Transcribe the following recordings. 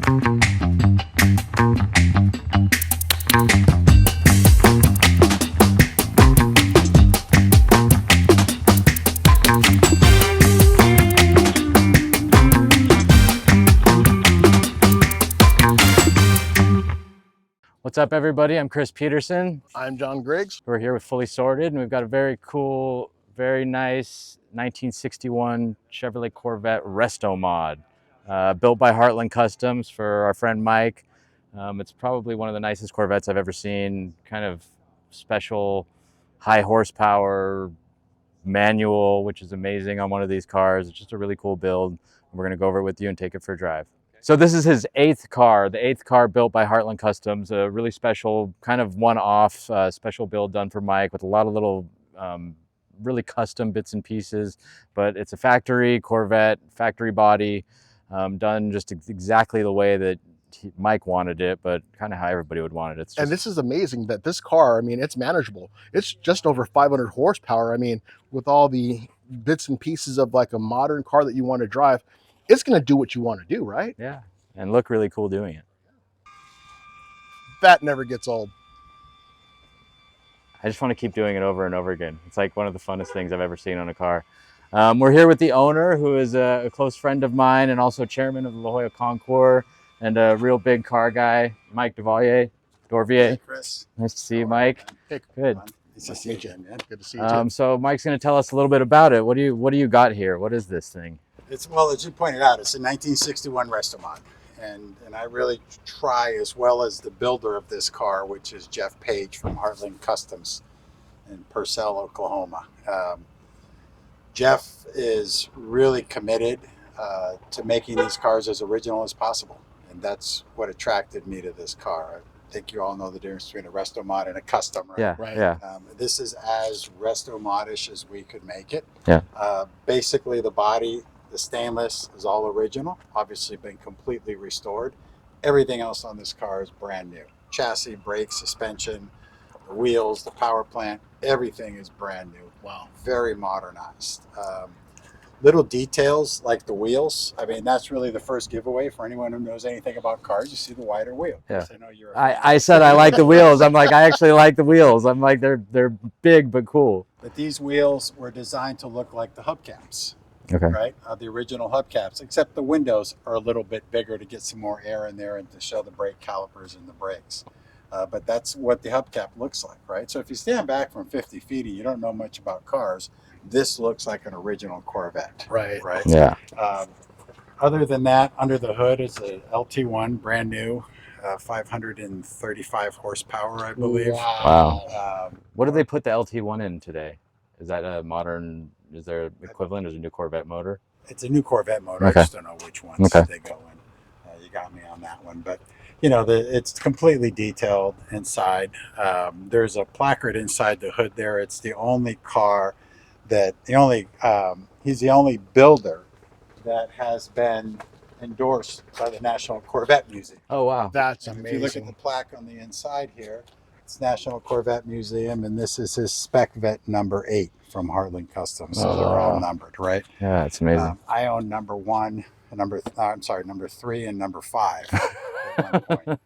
What's up, everybody? I'm Chris Peterson. I'm John Griggs. We're here with Fully Sorted, and we've got a very cool, very nice 1961 Chevrolet Corvette Restomod, built by Heartland Customs for our friend Mike. It's probably one of the nicest Corvettes I've ever seen. Kind of special, high horsepower manual, which is amazing on one of these cars. It's just a really cool build. We're going to go over it with you and take it for a drive. So this is his 8th car, the 8th car built by Heartland Customs, a really special, kind of one-off special build done for Mike with a lot of little really custom bits and pieces. But it's a factory Corvette, factory body, done just exactly the way that Mike wanted it, but kind of how everybody would want it. And this is amazing that this car, I mean, it's manageable. It's just over 500 horsepower. I mean, with all the bits and pieces of like a modern car that you want to drive, it's going to do what you want to do, right? Yeah, and look really cool doing it. That never gets old. I just want to keep doing it over and over again. It's like one of the funnest things I've ever seen on a car. We're here with the owner, who is a close friend of mine and also chairman of the La Jolla Concours and a real big car guy, Mike Dorvier. Hey, Chris. Nice to see you, Mike. Hey, good. Nice to see you, man. Good to see you too. So Mike's going to tell us a little bit about it. What do you got here? What is this thing? Well, as you pointed out, it's a 1961 Restomod, and I really try, as well as the builder of this car, which is Jeff Page from Heartland Customs in Purcell, Oklahoma. Jeff is really committed to making these cars as original as possible, and that's what attracted me to this car. I think you all know the difference between a Restomod and a custom, right? Yeah, Right. yeah. This is as Restomodish as we could make it. Yeah. Basically, the body, the stainless, is all original, obviously been completely restored. Everything else on this car is brand new. Chassis, brakes, suspension, the wheels, the power plant, everything is brand new. Wow. Very modernized. Little details like the wheels. I mean, that's really the first giveaway for anyone who knows anything about cars. You see the wider wheel. Yeah. I know you're I said I like the wheels. I'm like, I actually like the wheels. I'm like, they're big but cool. But these wheels were designed to look like the hubcaps. Okay. Right? The original hubcaps, except the windows are a little bit bigger to get some more air in there and to show the brake calipers and the brakes. But that's what the hubcap looks like, right? So if you stand back from 50 feet and you don't know much about cars, this looks like an original Corvette. Right. Right? Yeah. Other than that, under the hood is a LT1, brand new, 535 horsepower, I believe. Wow. What do they put the LT1 in today? Is that a modern, is there equivalent? Is it a new Corvette motor? It's a new Corvette motor. Okay. I just don't know which ones they go in. You got me on that one. But, you know, it's completely detailed inside. There's a placard inside the hood there. It's the only car that, he's the only builder that has been endorsed by the National Corvette Museum. Oh, wow. That's And amazing. if you look at the plaque on the inside here, it's National Corvette Museum, and this is his Specvette number 8 from Heartland Customs. So they're all numbered, right? Yeah, it's amazing. I own number 1, number 3, and number 5 at one point.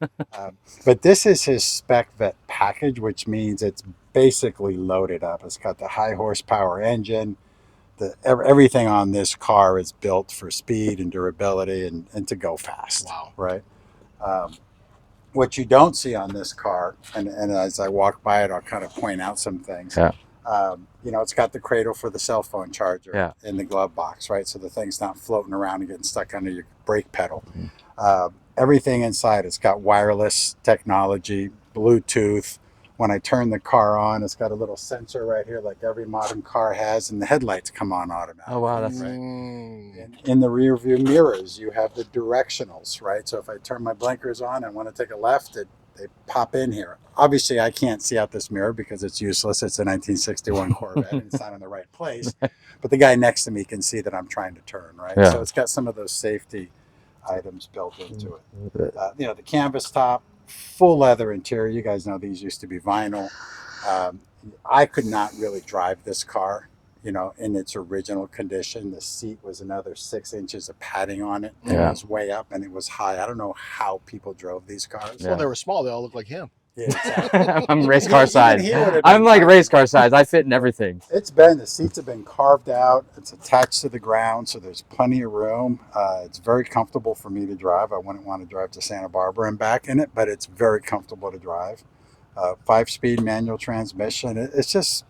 But this is his Specvette package, which means it's basically loaded up. It's got the high horsepower engine. Everything on this car is built for speed and durability and to go fast. Wow. Right? What you don't see on this car, and as I walk by it, I'll kind of point out some things. Yeah. You know, it's got the cradle for the cell phone charger in the glove box, right? So the thing's not floating around and getting stuck under your brake pedal. Everything inside, it's got wireless technology, Bluetooth. When I turn the car on, it's got a little sensor right here like every modern car has, and the headlights come on automatically. Oh, wow. That's right. In the rear view mirrors, you have the directionals, right? So if I turn my blinkers on and want to take a left, they pop in here. Obviously, I can't see out this mirror because it's useless. It's a 1961 Corvette and it's not in the right place. But the guy next to me can see that I'm trying to turn, right? Yeah. So it's got some of those safety items built into it. You know, the canvas top, full leather interior. You guys know these used to be vinyl. I could not really drive this car you know, in its original condition. The seat was another 6 inches of padding on it. And Yeah. it was way up and it was high. I don't know how people drove these cars. Well, they were small. They all look like him. Yeah, exactly. I'm race car size. Even he would have I'm been like fine. race car size. I fit in everything. The seats have been carved out. It's attached to the ground, so there's plenty of room. It's very comfortable for me to drive. I wouldn't want to drive to Santa Barbara and back in it, but it's very comfortable to drive. 5-speed manual transmission. It's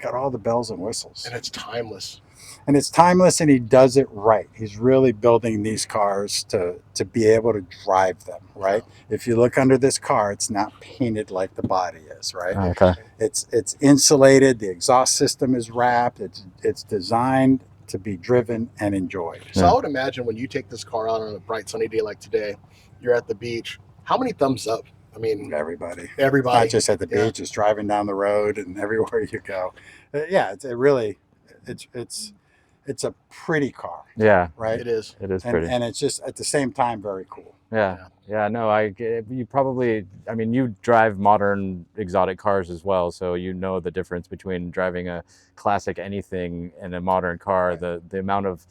got all the bells and whistles. And it's timeless. And it's timeless, and he does it right. He's really building these cars to be able to drive them, right? Yeah. If you look under this car, it's not painted like the body is, right? Okay. It's insulated. The exhaust system is wrapped. It's designed to be driven and enjoyed. So I would imagine when you take this car out on a bright sunny day like today, you're at the beach. How many thumbs up? I mean, everybody. Everybody. Not just at the beach, just driving down the road and everywhere you go. Yeah, it's a pretty car. Yeah. Right? It is. It is pretty. And it's just at the same time very cool. Yeah. Yeah. No, you probably, I mean, you drive modern exotic cars as well. So you know the difference between driving a classic anything and a modern car, right. The amount of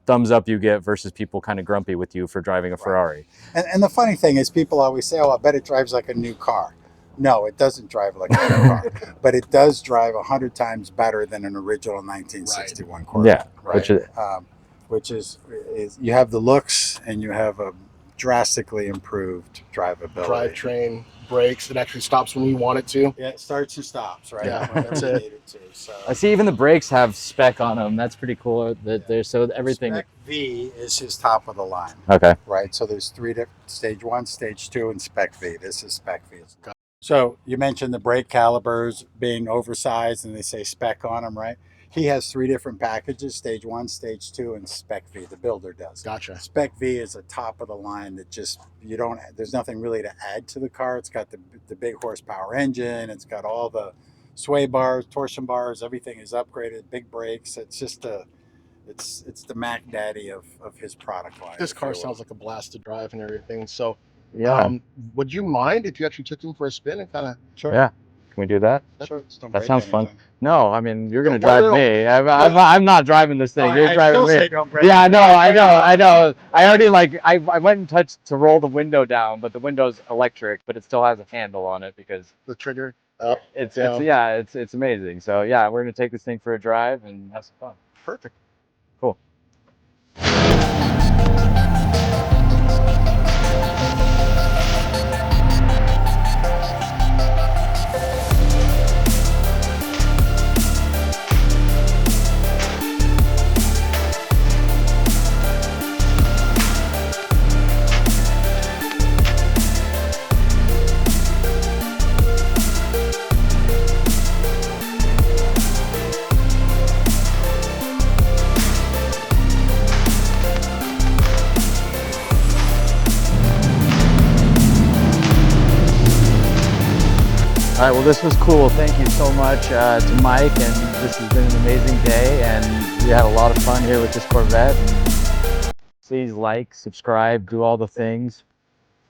thumbs up you get versus people kind of grumpy with you for driving a Ferrari. And the funny thing is people always say, oh, I bet it drives like a new car. No, it doesn't drive like a new car, but it does drive 100 times better than an original 1961 Corvette. Yeah, right? Which is you have the looks and you have a drastically improved drivability. Drivetrain, brakes. It actually stops when you want it to. Yeah, it starts and stops, right? Yeah, that's it. Need it to, so. I see even the brakes have spec on them. That's pretty cool. That there's so everything. Spec V is his top of the line. Okay. Right. So there's 3 different: stage 1, stage 2, and Spec V. This is Spec V. So you mentioned the brake calipers being oversized and they say spec on them, right? He has 3 different packages: stage 1, stage 2, and Spec V. The builder does. Gotcha. Spec V is a top of the line that just, there's nothing really to add to the car. It's got the big horsepower engine. It's got all the sway bars, torsion bars, everything is upgraded, big brakes. It's just it's the Mac Daddy of his product line. This car sounds like a blast to drive and everything. So yeah. Would you mind if you actually took him for a spin and kind of? Sure. Yeah. Can we do that? Sure. That sounds fun. No, I mean, you're going to drive me. I'm not driving this thing. You're driving me. Yeah, I know. I already I went and touched to roll the window down, but the window's electric, but it still has a handle on it because the trigger up. It's amazing. So yeah, we're going to take this thing for a drive and have some fun. Perfect. Cool. All right, well, this was cool. Thank you so much to Mike, and this has been an amazing day, and we had a lot of fun here with this Corvette. And please like, subscribe, do all the things.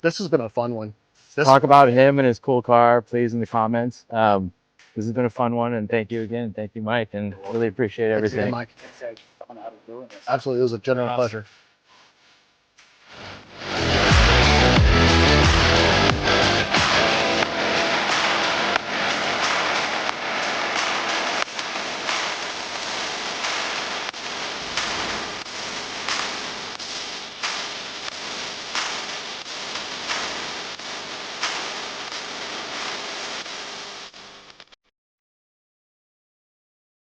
This has been a fun one. Talk about him and his cool car, please, in the comments. This has been a fun one, and thank you again. Thank you, Mike, and really appreciate everything. Thanks, Mike. Absolutely, it was a genuine pleasure.